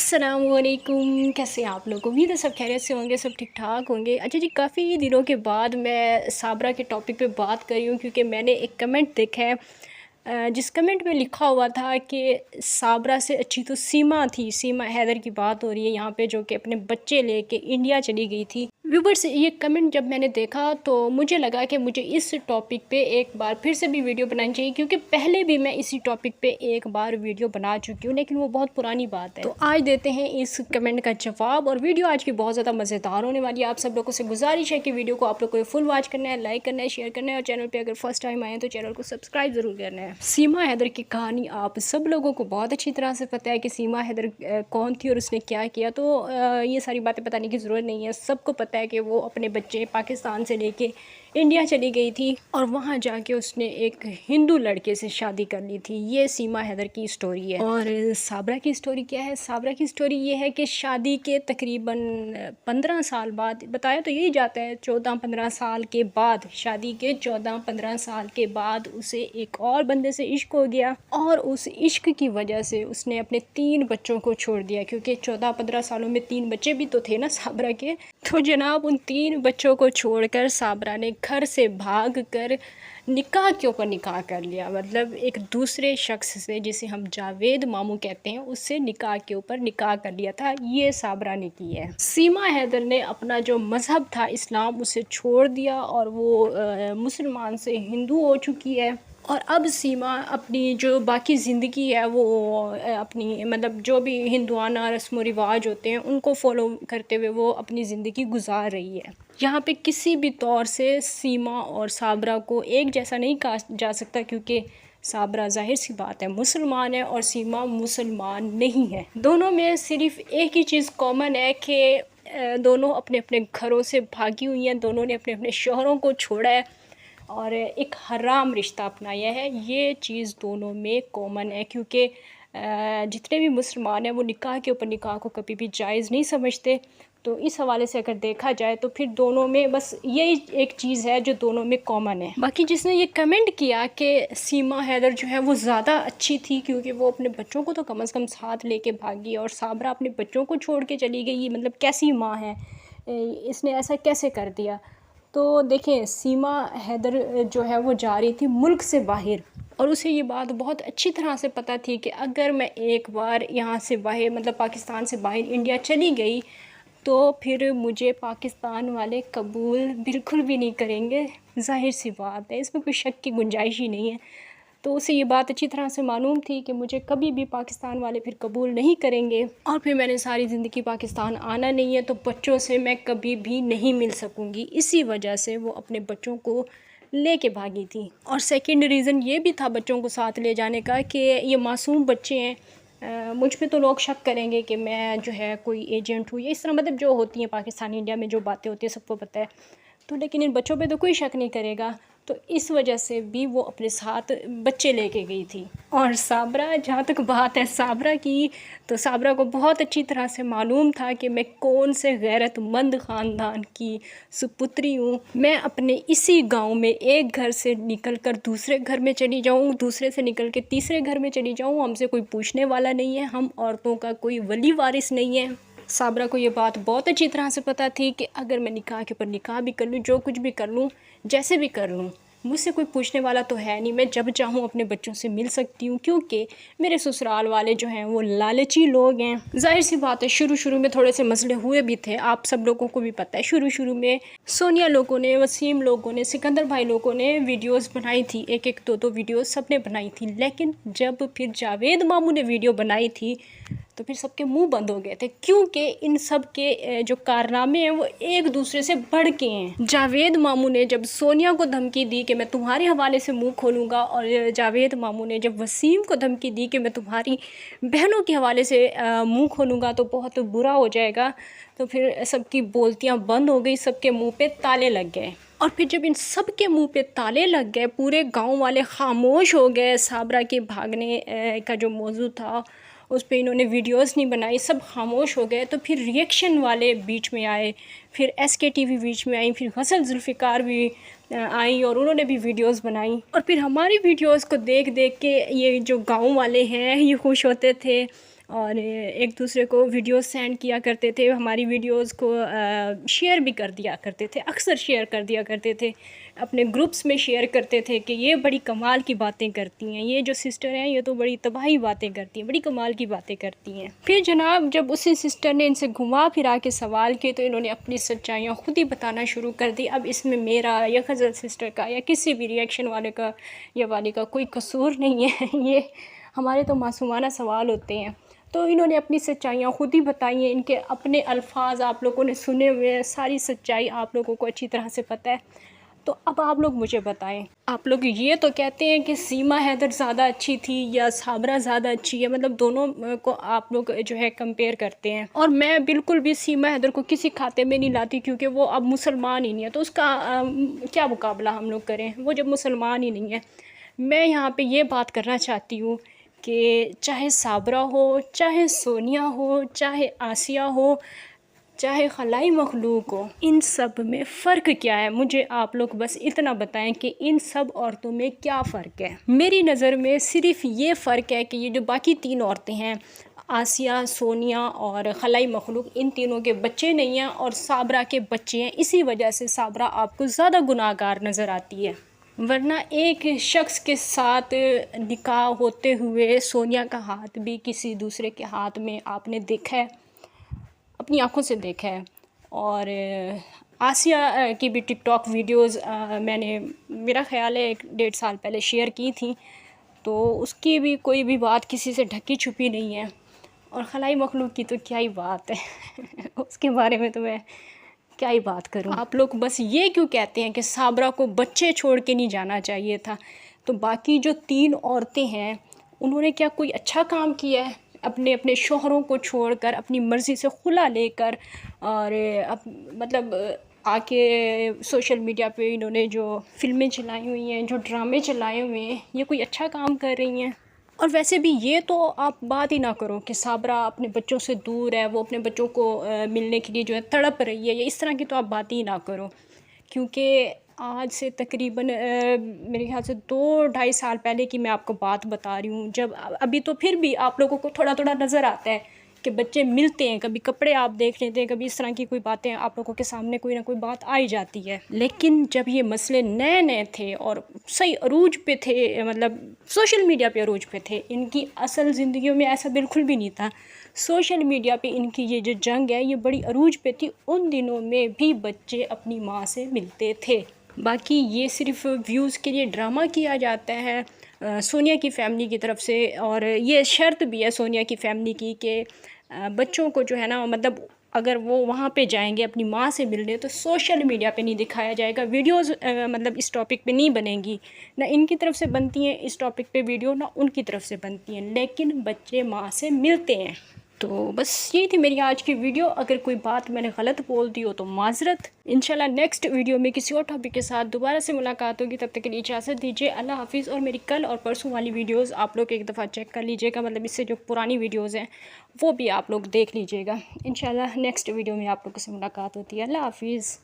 अस्सलामुअलैकुम, कैसे हैं आप लोग। उम्मीद है सब खैरियत से होंगे, सब ठीक ठाक होंगे। अच्छा जी, काफ़ी दिनों के बाद मैं साबरा के टॉपिक पे बात कर रही हूँ क्योंकि मैंने एक कमेंट देखा है जिस कमेंट में लिखा हुआ था कि साबरा से अच्छी तो सीमा थी। सीमा हैदर की बात हो रही है यहाँ पे, जो कि अपने बच्चे लेके इंडिया चली गई थी। व्यूवर्स, ये कमेंट जब मैंने देखा तो मुझे लगा कि मुझे इस टॉपिक पे एक बार फिर से भी वीडियो बनानी चाहिए, क्योंकि पहले भी मैं इसी टॉपिक पे एक बार वीडियो बना चुकी हूँ, लेकिन वो बहुत पुरानी बात है। तो आज देते हैं इस कमेंट का जवाब। और वीडियो आज की बहुत ज़्यादा मज़ेदार होने वाली है। आप सब लोगों से गुजारिश है कि वीडियो को आप लोग को फुल वॉच करना है, लाइक करना है, शेयर करना है, और चैनल पर अगर फर्स्ट टाइम आए तो चैनल को सब्सक्राइब ज़रूर करना है। सीमा हैदर की कहानी आप सब लोगों को बहुत अच्छी तरह से पता है कि सीमा हैदर कौन थी और उसने क्या किया। तो ये सारी बातें बताने की ज़रूरत नहीं है, सबको पता है कि वो अपने बच्चे पाकिस्तान से लेके इंडिया चली गई थी और वहाँ जाके उसने एक हिंदू लड़के से शादी कर ली थी। ये सीमा हैदर की स्टोरी है। और साबरा की स्टोरी क्या है? साबरा की स्टोरी ये है कि शादी के तकरीबन 15 साल बाद, बताया तो यही जाता है 14-15 साल के बाद, शादी के 14-15 साल के बाद उसे एक और बंदे से इश्क हो गया और उस इश्क की वजह से उसने अपने 3 बच्चों को छोड़ दिया, क्योंकि 14-15 सालों में 3 बच्चे भी तो थे ना साबरा के। तो जनाब, उन 3 बच्चों को छोड़कर साबरा ने घर से भाग कर निकाह के ऊपर निकाह कर लिया। मतलब एक दूसरे शख्स से, जिसे हम जावेद मामू कहते हैं, उससे निकाह के ऊपर निकाह कर लिया था। ये साबरा ने की है। सीमा हैदर ने अपना जो मज़हब था इस्लाम, उसे छोड़ दिया और वो मुसलमान से हिंदू हो चुकी है। और अब सीमा अपनी जो बाकी ज़िंदगी है वो अपनी, मतलब जो भी हिंदुआना रस्म व रिवाज होते हैं उनको फॉलो करते हुए वो अपनी ज़िंदगी गुजार रही है। यहाँ पे किसी भी तौर से सीमा और साबरा को एक जैसा नहीं कहा जा सकता, क्योंकि साबरा ज़ाहिर सी बात है मुसलमान है और सीमा मुसलमान नहीं है। दोनों में सिर्फ एक ही चीज़ कॉमन है कि दोनों अपने अपने घरों से भागी हुई हैं, दोनों ने अपने अपने शोहरों को छोड़ा है और एक हराम रिश्ता अपनाया है। ये चीज़ दोनों में कॉमन है, क्योंकि जितने भी मुसलमान हैं वो निकाह के ऊपर निकाह को कभी भी जायज़ नहीं समझते। तो इस हवाले से अगर देखा जाए तो फिर दोनों में बस यही एक चीज़ है जो दोनों में कॉमन है। बाकी जिसने ये कमेंट किया कि सीमा हैदर जो है वो ज़्यादा अच्छी थी क्योंकि वो अपने बच्चों को तो कम से कम साथ लेके भागी, और साबरा अपने बच्चों को छोड़ के चली गई, मतलब कैसी माँ है, इसने ऐसा कैसे कर दिया। तो देखें, सीमा हैदर जो है वो जा रही थी मुल्क से बाहर, और उसे ये बात बहुत अच्छी तरह से पता थी कि अगर मैं एक बार यहाँ से बाहर, मतलब पाकिस्तान से बाहर इंडिया चली गई, तो फिर मुझे पाकिस्तान वाले कबूल बिल्कुल भी नहीं करेंगे। ज़ाहिर सी बात है, इसमें कोई शक की गुंजाइश ही नहीं है। तो उसे ये बात अच्छी तरह से मालूम थी कि मुझे कभी भी पाकिस्तान वाले फिर कबूल नहीं करेंगे, और फिर मैंने सारी ज़िंदगी पाकिस्तान आना नहीं है, तो बच्चों से मैं कभी भी नहीं मिल सकूँगी। इसी वजह से वो अपने बच्चों को लेके भागी थी। और सेकंड रीज़न ये भी था बच्चों को साथ ले जाने का कि ये मासूम बच्चे हैं, मुझ पे तो लोग शक करेंगे कि मैं जो है कोई एजेंट हूँ, या इस तरह, मतलब जो होती हैं पाकिस्तान इंडिया में जो बातें होती हैं सबको पता है। तो लेकिन इन बच्चों पे तो कोई शक नहीं करेगा, तो इस वजह से भी वो अपने साथ बच्चे लेके गई थी। और साबरा, जहाँ तक बात है साबरा की, तो साबरा को बहुत अच्छी तरह से मालूम था कि मैं कौन से गैरतमंद ख़ानदान की सुपुत्री हूँ। मैं अपने इसी गांव में एक घर से निकल कर दूसरे घर में चली जाऊँ, दूसरे से निकल के तीसरे घर में चली जाऊँ, हमसे कोई पूछने वाला नहीं है, हम औरतों का कोई वली वारिस नहीं है। साबरा को ये बात बहुत अच्छी तरह से पता थी कि अगर मैं निकाह के ऊपर निकाह भी कर लूँ, जो कुछ भी कर लूँ, जैसे भी कर लूँ, मुझसे कोई पूछने वाला तो है नहीं। मैं जब चाहूँ अपने बच्चों से मिल सकती हूँ, क्योंकि मेरे ससुराल वाले जो हैं वो लालची लोग हैं। जाहिर सी बात है, शुरू में थोड़े से मसले हुए भी थे, आप सब लोगों को भी पता है। शुरू में सोनिया लोगों ने, वसीम लोगों ने, सिकंदर भाई लोगों ने वीडियोज़ बनाई थी, एक दो वीडियोज़ सबने बनाई थी। लेकिन जब फिर जावेद मामू ने वीडियो बनाई थी तो फिर सबके मुंह बंद हो गए थे, क्योंकि इन सब के जो कारनामे हैं वो एक दूसरे से बढ़ के हैं। जावेद मामू ने जब सोनिया को धमकी दी कि मैं तुम्हारे हवाले से मुंह खोलूँगा, और जावेद मामू ने जब वसीम को धमकी दी कि मैं तुम्हारी बहनों के हवाले से मुंह खोलूँगा तो बहुत बुरा हो जाएगा, तो फिर सबकी बोलतियाँ बंद हो गई, सबके मुँह पे ताले लग गए। और फिर जब इन सब के मुंह पे ताले लग गए, पूरे गांव वाले खामोश हो गए, साबरा के भागने का जो मौजू था उस पे इन्होंने वीडियोस नहीं बनाई, सब खामोश हो गए। तो फिर रिएक्शन वाले बीच में आए, फिर SK TV बीच में आई, फिर गज़ल जुल्फ़िकार भी आई और उन्होंने भी वीडियोस बनाई। और फिर हमारी वीडियोस को देख देख के ये जो गांव वाले हैं ये खुश होते थे, और एक दूसरे को वीडियोस सेंड किया करते थे, हमारी वीडियोस को शेयर भी कर दिया करते थे, अक्सर शेयर कर दिया करते थे, अपने ग्रुप्स में शेयर करते थे कि ये बड़ी कमाल की बातें करती हैं, ये जो सिस्टर हैं ये तो बड़ी तबाही बातें करती हैं, बड़ी कमाल की बातें करती हैं। फिर जनाब जब उसी सिस्टर ने इनसे घुमा फिरा के सवाल किए तो इन्होंने अपनी सच्चाइयाँ खुद ही बताना शुरू कर दी। अब इसमें मेरा या ग़ज़ल सिस्टर का या किसी भी रिएक्शन वाले का या वाली का कोई कसूर नहीं है, ये हमारे तो मासूमाना सवाल होते हैं। तो इन्होंने अपनी सच्चाइयाँ खुद ही बताई हैं, इनके अपने अल्फाज आप लोगों ने सुने हुए हैं, सारी सच्चाई आप लोगों को अच्छी तरह से पता है। तो अब आप लोग मुझे बताएं, आप लोग ये तो कहते हैं कि सीमा हैदर ज़्यादा अच्छी थी या साबरा ज़्यादा अच्छी है, मतलब दोनों को आप लोग जो है कंपेयर करते हैं। और मैं बिल्कुल भी सीमा हैदर को किसी खाते में नहीं लाती, क्योंकि वो अब मुसलमान ही नहीं है, तो उसका क्या मुकाबला हम लोग करें, वो जब मुसलमान ही नहीं है। मैं यहाँ पे ये बात करना चाहती हूँ कि चाहे साबरा हो, चाहे सोनिया हो, चाहे आसिया हो, चाहे खलाई मखलूक हो, इन सब में फ़र्क क्या है? मुझे आप लोग बस इतना बताएं कि इन सब औरतों में क्या फ़र्क है। मेरी नज़र में सिर्फ़ ये फ़र्क है कि ये जो बाकी 3 औरतें हैं, आसिया, सोनिया और खलाई मखलूक, इन तीनों के बच्चे नहीं हैं और साबरा के बच्चे हैं। इसी वजह से साबरा आपको ज़्यादा गुनाहगार नज़र आती है। वरना एक शख्स के साथ निकाह होते हुए सोनिया का हाथ भी किसी दूसरे के हाथ में आपने देखा है, अपनी आंखों से देखा है। और आसिया की भी टिकटॉक वीडियोस मैंने, मेरा ख़्याल है 1-1.5 साल पहले शेयर की थी, तो उसकी भी कोई भी बात किसी से ढकी छुपी नहीं है। और खलाई मखलूक की तो क्या ही बात है उसके बारे में तो मैं क्या ही बात करूं। आप लोग बस ये क्यों कहते हैं कि साबरा को बच्चे छोड़ के नहीं जाना चाहिए था? तो बाकी जो 3 औरतें हैं उन्होंने क्या कोई अच्छा काम किया है? अपने अपने शौहरों को छोड़कर अपनी मर्ज़ी से खुला लेकर और मतलब आके सोशल मीडिया पे इन्होंने जो फ़िल्में चलाई हुई हैं, जो ड्रामे चलाए हुए हैं, ये कोई अच्छा काम कर रही हैं? और वैसे भी ये तो आप बात ही ना करो कि साबरा अपने बच्चों से दूर है, वो अपने बच्चों को मिलने के लिए जो है तड़प रही है, या इस तरह की तो आप बात ही ना करो। क्योंकि आज से तकरीबन मेरे ख्याल से 2-2.5 साल पहले की मैं आपको बात बता रही हूँ, जब अभी तो फिर भी आप लोगों को थोड़ा थोड़ा नज़र आता है कि बच्चे मिलते हैं, कभी कपड़े आप देख लेते हैं, कभी इस तरह की कोई बातें आप लोगों के सामने कोई ना कोई बात आ ही जाती है। लेकिन जब ये मसले नए नए थे और सही अरूज पे थे, मतलब सोशल मीडिया पे अरूज पे थे, इनकी असल ज़िंदगियों में ऐसा बिल्कुल भी नहीं था। सोशल मीडिया पे इनकी ये जो जंग है ये बड़ी अरूज पे थी। उन दिनों में भी बच्चे अपनी माँ से मिलते थे। बाकी ये सिर्फ व्यूज़ के लिए ड्रामा किया जाता है सोनिया की फ़ैमिली की तरफ से, और ये शर्त भी है सोनिया की फ़ैमिली की कि बच्चों को जो है ना, मतलब अगर वो वहाँ पे जाएंगे अपनी माँ से मिलने तो सोशल मीडिया पे नहीं दिखाया जाएगा, वीडियोस मतलब इस टॉपिक पे नहीं बनेंगी, ना इनकी तरफ से बनती हैं इस टॉपिक पे वीडियो, ना उनकी तरफ से बनती हैं, लेकिन बच्चे माँ से मिलते हैं। तो बस यही थी मेरी आज की वीडियो। अगर कोई बात मैंने गलत बोल दी हो तो माजरत। इंशाल्लाह नेक्स्ट वीडियो में किसी और टॉपिक के साथ दोबारा से मुलाकात होगी, तब तक के लिए इजाज़त दीजिए। अल्लाह हाफिज़। और मेरी कल और परसों वाली वीडियोस आप लोग एक दफ़ा चेक कर लीजिएगा, मतलब इससे जो पुरानी वीडियोस हैं वो भी आप लोग देख लीजिएगा। इंशाल्लाह नेक्स्ट वीडियो में आप लोगों से मुलाकात होती है। अल्लाह हाफिज़।